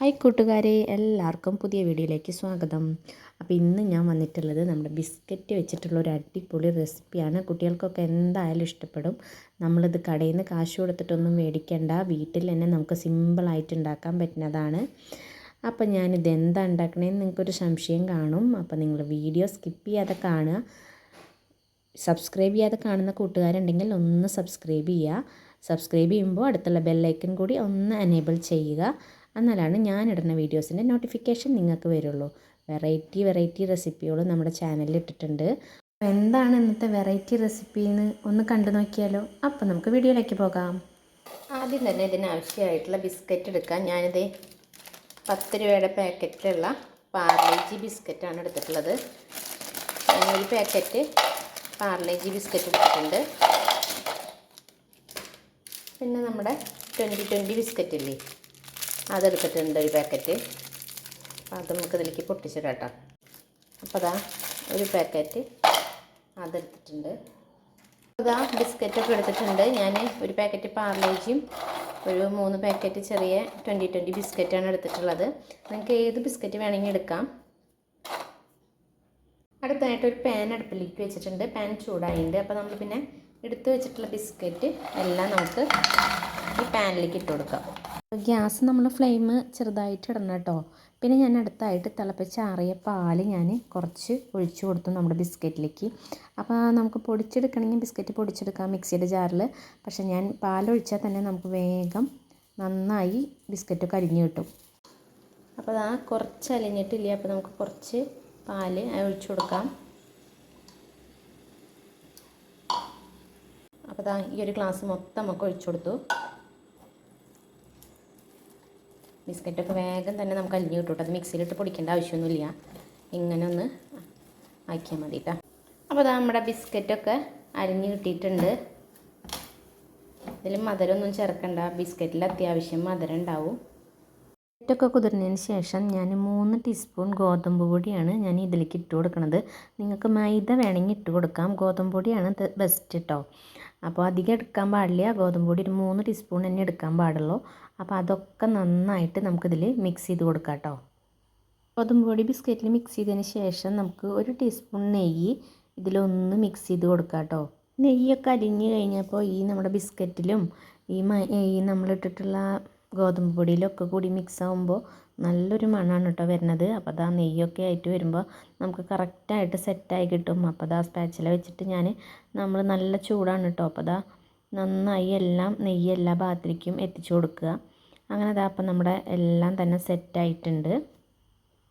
Hi കൂട്ടുകാരെ, എല്ലാവർക്കും പുതിയ വീഡിയോയിലേക്ക് സ്വാഗതം. അപ്പോൾ ഇന്ന് ഞാൻ വന്നിട്ടുള്ളത് നമ്മുടെ ബിസ്ക്കറ്റ് വെച്ചിട്ടുള്ള ഒരു അടിപൊളി റെസിപ്പിയാണ്. കുട്ടികൾക്കൊക്കെ എന്തായാലും ഇഷ്ടപ്പെടും. നമ്മളിത് കടയിൽ നിന്ന് കാശ് കൊടുത്തിട്ടൊന്നും മേടിക്കേണ്ട, വീട്ടിൽ തന്നെ നമുക്ക് സിമ്പിളായിട്ട് ഉണ്ടാക്കാൻ പറ്റുന്നതാണ്. അപ്പോൾ ഞാനിത് എന്താ ഉണ്ടാക്കണേന്ന് നിങ്ങൾക്കൊരു സംശയം കാണും. അപ്പോൾ നിങ്ങൾ വീഡിയോ സ്കിപ്പ് ചെയ്യാതെ കാണുക. സബ്സ്ക്രൈബ് ചെയ്യാതെ കാണുന്ന കൂട്ടുകാരുണ്ടെങ്കിൽ ഒന്ന് സബ്സ്ക്രൈബ് ചെയ്യുക. സബ്സ്ക്രൈബ് ചെയ്യുമ്പോൾ അടുത്തുള്ള ബെല്ലൈക്കൺ കൂടി ഒന്ന് എനേബിൾ ചെയ്യുക. എന്നാലാണ് ഞാനിടുന്ന വീഡിയോസിൻ്റെ നോട്ടിഫിക്കേഷൻ നിങ്ങൾക്ക് വരുള്ളൂ. വെറൈറ്റി റെസിപ്പികൾ നമ്മുടെ ചാനലിൽ ഇട്ടിട്ടുണ്ട്. എന്താണ് ഇന്നത്തെ വെറൈറ്റി റെസിപ്പി എന്ന് ഒന്ന് കണ്ടു നോക്കിയാലോ. അപ്പോൾ നമുക്ക് വീഡിയോയിലേക്ക് പോകാം. ആദ്യം തന്നെ ഇതിനാവശ്യമായിട്ടുള്ള ബിസ്ക്കറ്റ് എടുക്കാം. ഞാനിത് 10 രൂപയുടെ പാക്കറ്റിലുള്ള പാർലേജി ബിസ്ക്കറ്റാണ് എടുത്തിട്ടുള്ളത്. ഞാനൊരു പാക്കറ്റ് പാർലേജി ബിസ്ക്കറ്റ് എടുത്തിട്ടുണ്ട്. പിന്നെ നമ്മുടെ 20 ബിസ്ക്കറ്റ് ഇല്ലേ, അതെടുത്തിട്ടുണ്ട് ഒരു പാക്കറ്റ്. അപ്പോൾ അത് നമുക്ക് ഇതിലേക്ക് പൊട്ടിച്ചിടാം കേട്ടോ. അപ്പോൾ അതാ ഒരു പാക്കറ്റ് അതെടുത്തിട്ടുണ്ട്. അതാ ബിസ്ക്കറ്റൊക്കെ എടുത്തിട്ടുണ്ട്. ഞാൻ ഒരു പാക്കറ്റ് പാർലേജിയും ഒരു 3 പാക്കറ്റ് ചെറിയ 20 ബിസ്ക്കറ്റാണ് എടുത്തിട്ടുള്ളത്. നിങ്ങൾക്ക് ഏത് ബിസ്ക്കറ്റ് വേണമെങ്കിൽ എടുക്കാം. അടുത്തായിട്ട് ഒരു പാൻ അടുപ്പിലേക്ക് വെച്ചിട്ടുണ്ട്. പാൻ ചൂടായിട്ടുണ്ട്. അപ്പോൾ നമ്മൾ പിന്നെ എടുത്ത് വെച്ചിട്ടുള്ള ബിസ്ക്കറ്റ് എല്ലാം നമുക്ക് ഈ പാനിലേക്ക് ഇട്ട് കൊടുക്കാം. ഗ്യാസ് നമ്മൾ ഫ്ലെയിം ചെറുതായിട്ട് ഇടണം കേട്ടോ. പിന്നെ ഞാൻ അടുത്തായിട്ട് തിളപ്പിച്ചാറിയ പാൽ ഞാൻ കുറച്ച് ഒഴിച്ചു കൊടുത്തു നമ്മുടെ ബിസ്ക്കറ്റിലേക്ക്. അപ്പോൾ നമുക്ക് പൊടിച്ചെടുക്കണമെങ്കിൽ ബിസ്ക്കറ്റ് പൊടിച്ചെടുക്കാം മിക്സിയുടെ ജാറിൽ. പക്ഷേ ഞാൻ പാലൊഴിച്ചാൽ തന്നെ നമുക്ക് വേഗം നന്നായി ബിസ്ക്കറ്റൊക്കെ അലിഞ്ഞ് കിട്ടും. അപ്പോൾ അതാ കുറച്ച് അലിഞ്ഞിട്ടില്ല. അപ്പോൾ നമുക്ക് കുറച്ച് പാൽ ഒഴിച്ചു കൊടുക്കാം. അപ്പോൾ അതാ ഈ ഒരു ഗ്ലാസ് മൊത്തം നമുക്ക് ഒഴിച്ചു കൊടുത്തു. ബിസ്ക്കറ്റൊക്കെ വേഗം തന്നെ നമുക്ക് അലിഞ്ഞ് കിട്ടും. അത് മിക്സിയിലിട്ട് പൊടിക്കേണ്ട ആവശ്യമൊന്നുമില്ല. ഇങ്ങനെ ഒന്ന് ആക്കിയാൽ മതി കേട്ടോ. അപ്പോൾ അതാ നമ്മുടെ ബിസ്ക്കറ്റൊക്കെ അരിഞ്ഞ് കിട്ടിയിട്ടുണ്ട്. ഇതിൽ മധുരമൊന്നും ചേർക്കണ്ട. ബിസ്ക്കറ്റിൽ അത്യാവശ്യം മധുരം ഉണ്ടാവും. ബിസ്ക്കറ്റൊക്കെ കുതിർന്നതിന് ശേഷം ഞാൻ 3 ടീസ്പൂൺ ഗോതമ്പ് പൊടിയാണ് ഞാൻ ഇതിലേക്ക് ഇട്ട് കൊടുക്കുന്നത്. നിങ്ങൾക്ക് മൈദ വേണമെങ്കിൽ ഇട്ട് കൊടുക്കാം. ഗോതമ്പ് പൊടിയാണ് ബെസ്റ്റ് കേട്ടോ. അപ്പോൾ അധികം എടുക്കാൻ പാടില്ല. ഗോതമ്പ് പൊടി ഒരു 3 ടീസ്പൂൺ തന്നെ എടുക്കാൻ പാടുള്ളൂ. അപ്പോൾ അതൊക്കെ നന്നായിട്ട് നമുക്കിതിൽ മിക്സ് ചെയ്ത് കൊടുക്കാം കേട്ടോ. ഗോതമ്പ് പൊടി ബിസ്ക്കറ്റിൽ മിക്സ് ചെയ്തതിന് ശേഷം നമുക്ക് 1 ടീസ്പൂൺ നെയ്യ് ഇതിലൊന്ന് മിക്സ് ചെയ്ത് കൊടുക്കാം കേട്ടോ. നെയ്യൊക്കെ അരിഞ്ഞ് കഴിഞ്ഞപ്പോൾ ഈ നമ്മുടെ ബിസ്ക്കറ്റിലും ഈ നമ്മളിട്ടിട്ടുള്ള ഗോതമ്പ് പൊടിയിലൊക്കെ കൂടി മിക്സ് ആകുമ്പോൾ നല്ലൊരു മണമാണ് കേട്ടോ വരുന്നത്. അപ്പോൾ അതാ നെയ്യൊക്കെ ആയിട്ട് വരുമ്പോൾ നമുക്ക് കറക്റ്റായിട്ട് സെറ്റായി കിട്ടും. അപ്പോൾ അതാ സ്പാച്ചില വെച്ചിട്ട് നമ്മൾ നല്ല ചൂടാണ് കേട്ടോ. അപ്പോൾ അതാ നന്നായി നെയ്യ് എല്ലാ ഭാഗത്തേക്കും എത്തിച്ചു കൊടുക്കുക. അങ്ങനെ അതാ അപ്പം നമ്മുടെ എല്ലാം തന്നെ സെറ്റായിട്ടുണ്ട്.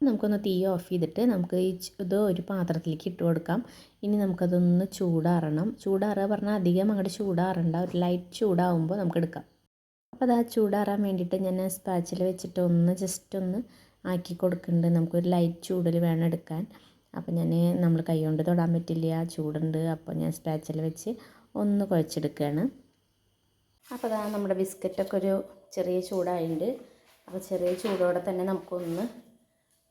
നമുക്കൊന്ന് തീ ഓഫ് ചെയ്തിട്ട് നമുക്ക് ഇത് ഒരു പാത്രത്തിലേക്ക് ഇട്ട് കൊടുക്കാം. ഇനി നമുക്കതൊന്ന് ചൂടാറുക പറഞ്ഞാൽ അധികം അങ്ങോട്ട് ചൂടാറണ്ട. ഒരു ലൈറ്റ് ചൂടാവുമ്പോൾ നമുക്ക് എടുക്കാം. അപ്പോൾ അത് ചൂടാറാൻ വേണ്ടിയിട്ട് ഞാൻ സ്പാച്ചിൽ വെച്ചിട്ട് ജസ്റ്റ് ഒന്ന് ആക്കി കൊടുക്കുന്നുണ്ട്. നമുക്കൊരു ലൈറ്റ് ചൂടിൽ വേണം എടുക്കാൻ. അപ്പോൾ നമ്മൾ കൈ കൊണ്ട് തൊടാൻ പറ്റില്ല, ചൂടുണ്ട്. അപ്പോൾ ഞാൻ സ്പാച്ചിൽ വെച്ച് ഒന്ന് കുഴച്ചെടുക്കുകയാണ്. അപ്പോൾ അതാ നമ്മുടെ ബിസ്ക്കറ്റൊക്കെ ഒരു ചെറിയ ചൂടായിട്ടുണ്ട്. അപ്പോൾ ചെറിയ ചൂടോടെ തന്നെ നമുക്കൊന്ന്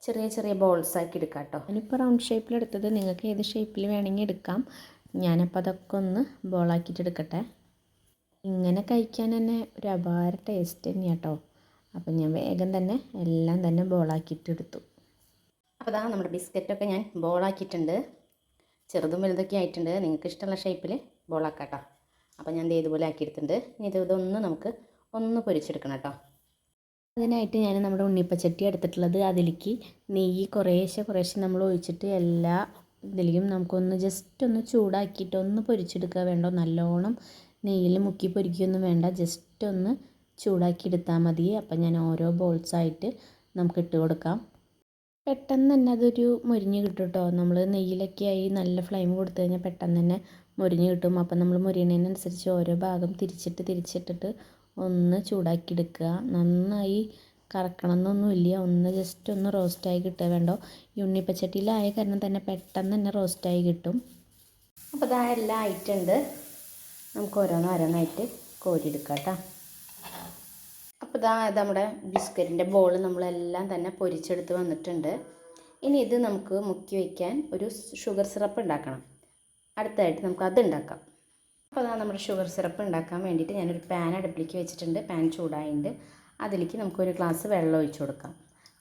ചെറിയ ബോൾസ് ആക്കി എടുക്കാം കേട്ടോ. ഞാനിപ്പോൾ റൗണ്ട് ഷേപ്പിലെടുത്തത്. നിങ്ങൾക്ക് ഏത് ഷേപ്പിൽ വേണമെങ്കിൽ എടുക്കാം. ഞാനപ്പോൾ അതൊക്കെ ഒന്ന് ബോളാക്കിയിട്ട് എടുക്കട്ടെ. ഇങ്ങനെ കഴിക്കാൻ തന്നെ ഒരു അപാര ടേസ്റ്റ് തന്നെയാണ് കേട്ടോ. അപ്പോൾ ഞാൻ വേഗം തന്നെ എല്ലാം തന്നെ ബോളാക്കിയിട്ട് എടുത്തു. അപ്പോൾ അതാ നമ്മുടെ ബിസ്ക്കറ്റൊക്കെ ഞാൻ ബോളാക്കിയിട്ടുണ്ട്. ചെറുതും വലുതൊക്കെ ആയിട്ടുണ്ട്. നിങ്ങൾക്ക് ഇഷ്ടമുള്ള ഷേപ്പിൽ ബോളാക്കാം കേട്ടോ. അപ്പോൾ ഞാൻ ഇതുപോലെ ആക്കിയെടുത്തിട്ടുണ്ട്. ഇനി ഇതൊന്ന് നമുക്ക് പൊരിച്ചെടുക്കണം കേട്ടോ. അതിനായിട്ട് ഞാൻ നമ്മുടെ ഉണ്ണിയപ്പച്ചട്ടി എടുത്തിട്ടുള്ളത്. അതിലേക്ക് നെയ്യ് കുറേശ്ശെ നമ്മൾ ഒഴിച്ചിട്ട് എല്ലാ ഇതിലേക്കും നമുക്കൊന്ന് ജസ്റ്റ് ഒന്ന് ചൂടാക്കിയിട്ട് ഒന്ന് പൊരിച്ചെടുക്കുക. വേണ്ടോ നല്ലോണം നെയ്യിൽ മുക്കി പൊരിക്കുകയൊന്നും വേണ്ട. ജസ്റ്റ് ഒന്ന് ചൂടാക്കി എടുത്താൽ മതി. അപ്പം ഞാൻ ഓരോ ബോൾസായിട്ട് നമുക്ക് ഇട്ട് കൊടുക്കാം. പെട്ടെന്ന് തന്നെ അതൊരു മൊരിഞ്ഞ് കിട്ടും കേട്ടോ. നമ്മൾ നെയ്യിലൊക്കെ ആയി നല്ല ഫ്ലെയിം കൊടുത്തു കഴിഞ്ഞാൽ പെട്ടെന്ന് തന്നെ മൊരിഞ്ഞ് കിട്ടും. അപ്പം നമ്മൾ മൊരിയുന്നതിനനുസരിച്ച് ഓരോ ഭാഗം തിരിച്ചിട്ടിട്ട് ഒന്ന് ചൂടാക്കി എടുക്കുക. നന്നായി കറക്കണം എന്നൊന്നുമില്ല. ജസ്റ്റ് ഒന്ന് റോസ്റ്റായി കിട്ടുക. വേണ്ടോ ഈ ഉണ്ണിയപ്പച്ചട്ടിയിലായ കാരണം തന്നെ പെട്ടെന്ന് തന്നെ റോസ്റ്റായി കിട്ടും. അപ്പോൾ ഇതാ എല്ലാം ആയിട്ടുണ്ട്. നമുക്ക് ഓരോന്നായിട്ട് കോരിയെടുക്കാം കേട്ടോ. അപ്പോൾ ഇതാ നമ്മുടെ ബിസ്ക്കറ്റിൻ്റെ ബോൾ നമ്മളെല്ലാം തന്നെ പൊരിച്ചെടുത്ത് വന്നിട്ടുണ്ട്. ഇനി ഇത് നമുക്ക് മുക്കി വയ്ക്കാൻ ഒരു ഷുഗർ സിറപ്പ് ഉണ്ടാക്കണം. അടുത്തായിട്ട് നമുക്ക് അത് ഉണ്ടാക്കാം. അപ്പോൾ അതാ നമ്മുടെ ഷുഗർ സിറപ്പ് ഉണ്ടാക്കാൻ വേണ്ടിയിട്ട് ഞാനൊരു പാൻ അടുപ്പിലേക്ക് വെച്ചിട്ടുണ്ട്. പാൻ ചൂടായിട്ടുണ്ട്. അതിലേക്ക് നമുക്കൊരു ഗ്ലാസ് വെള്ളം ഒഴിച്ച് കൊടുക്കാം.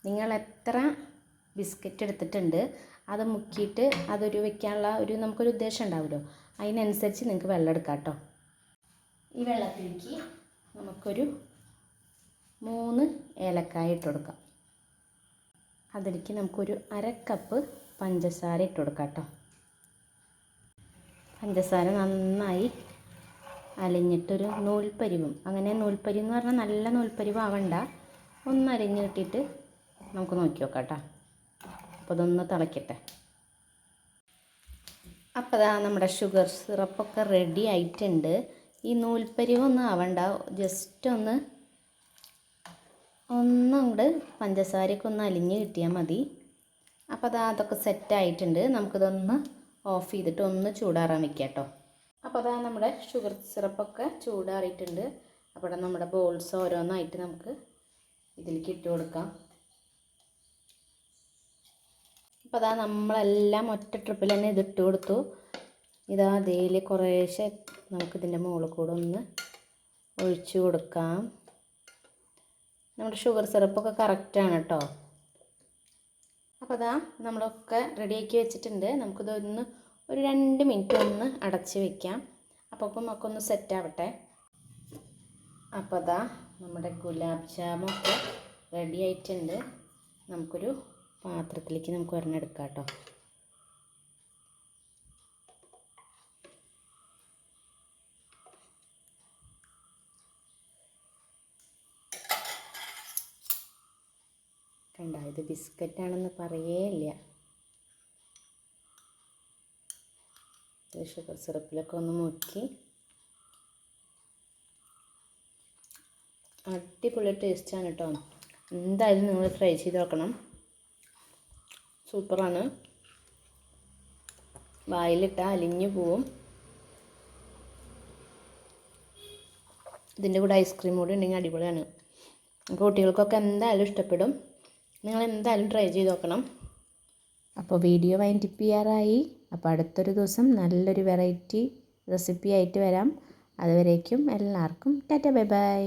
നിങ്ങൾ എത്ര ബിസ്ക്കറ്റ് എടുത്തിട്ടുണ്ട് അത് മുക്കിയിട്ട് അതൊരു വെക്കാനുള്ള നമുക്കൊരു ഉദ്ദേശം ഉണ്ടാവുമല്ലോ, അതിനനുസരിച്ച് നിങ്ങൾക്ക് വെള്ളം എടുക്കാം കേട്ടോ. ഈ വെള്ളത്തിലേക്ക് നമുക്കൊരു 3 ഏലക്കായ ഇട്ട് കൊടുക്കാം. അതിലേക്ക് നമുക്കൊരു 1/2 കപ്പ് പഞ്ചസാര ഇട്ട് കൊടുക്കാം കേട്ടോ. പഞ്ചസാര നന്നായി അലിഞ്ഞിട്ടൊരു നൂൽപ്പരിവും, അങ്ങനെ നൂൽപ്പരിവ് എന്ന് പറഞ്ഞാൽ നല്ല നൂൽപ്പരിവ് ആവണ്ട, ഒന്ന് അരിഞ്ഞ് കിട്ടിയിട്ട് നമുക്ക് നോക്കി നോക്കാം കേട്ടോ. അപ്പോൾ അതൊന്ന് തിളയ്ക്കട്ടെ. അപ്പോൾ അതാ നമ്മുടെ ഷുഗർ സിറപ്പൊക്കെ റെഡി ആയിട്ടുണ്ട്. ഈ നൂൽപ്പരിവൊന്നും ആവണ്ട, ജസ്റ്റ് ഒന്നുകൂടെ പഞ്ചസാരയൊക്കെ ഒന്ന് അലിഞ്ഞ് കിട്ടിയാൽ മതി. അപ്പോൾ അതൊക്കെ സെറ്റായിട്ടുണ്ട്. നമുക്കിതൊന്ന് ഓഫ് ചെയ്തിട്ട് ഒന്ന് ചൂടാറാൻ വെക്കാം കേട്ടോ. അപ്പോൾ നമ്മുടെ ഷുഗർ സിറപ്പൊക്കെ ചൂടാറിയിട്ടുണ്ട്. അപ്പോൾ നമ്മുടെ ബോൾസ് ഓരോന്നായിട്ട് നമുക്ക് ഇതിലേക്ക് ഇട്ട് കൊടുക്കാം. അപ്പോൾ നമ്മളെല്ലാം ഒറ്റ ട്രിപ്പിൽ തന്നെ ഇതിട്ട് കൊടുത്തു. അതേൽ കുറേശ്ശെ നമുക്കിതിൻ്റെ മുകളിൽ കൂടെ ഒന്ന് ഒഴിച്ചു കൊടുക്കാം. നമ്മുടെ ഷുഗർ സിറപ്പൊക്കെ കറക്റ്റാണ് കേട്ടോ. അപ്പോൾ നമ്മളൊക്കെ റെഡിയാക്കി വെച്ചിട്ടുണ്ട്. നമുക്കിതൊന്ന് ഒരു 2 മിനിറ്റ് ഒന്ന് അടച്ച് വയ്ക്കാം. അപ്പോൾ ഒക്കെ ഒന്ന് സെറ്റാവട്ടെ. അപ്പോൾ നമ്മുടെ ഗുലാബ് ജാമൊക്കെ റെഡി ആയിട്ടുണ്ട്. നമുക്കൊരു പാത്രത്തിലേക്ക് നമുക്ക് ഒരെണ്ണം എടുക്കാം കേട്ടോ. കണ്ടോ, ഇത് ബിസ്ക്കറ്റാണെന്ന് പറയേയില്ല. ഷുഗർ സിറപ്പിലൊക്കെ ഒന്ന് മുക്കി അടിപൊളി ടേസ്റ്റാണ് കേട്ടോ. എന്തായാലും നിങ്ങൾ ട്രൈ ചെയ്ത് നോക്കണം, സൂപ്പറാണ്. വായിലിട്ടാൽ അലിഞ്ഞു പോവും. ഇതിൻ്റെ കൂടെ ഐസ്ക്രീം കൂടി ഉണ്ടെങ്കിൽ അടിപൊളിയാണ്. കുട്ടികൾക്കൊക്കെ എന്തായാലും ഇഷ്ടപ്പെടും. നിങ്ങൾ എന്തായാലും ട്രൈ ചെയ്ത് നോക്കണം. അപ്പോൾ വീഡിയോ വൈൻഡപ്പ് ചെയ്യാറായി. അപ്പോൾ അടുത്തൊരു ദിവസം നല്ലൊരു വെറൈറ്റി റെസിപ്പി ആയിട്ട് വരാം. അതുവരേക്കും എല്ലാവർക്കും ടാറ്റ ബൈ ബൈ.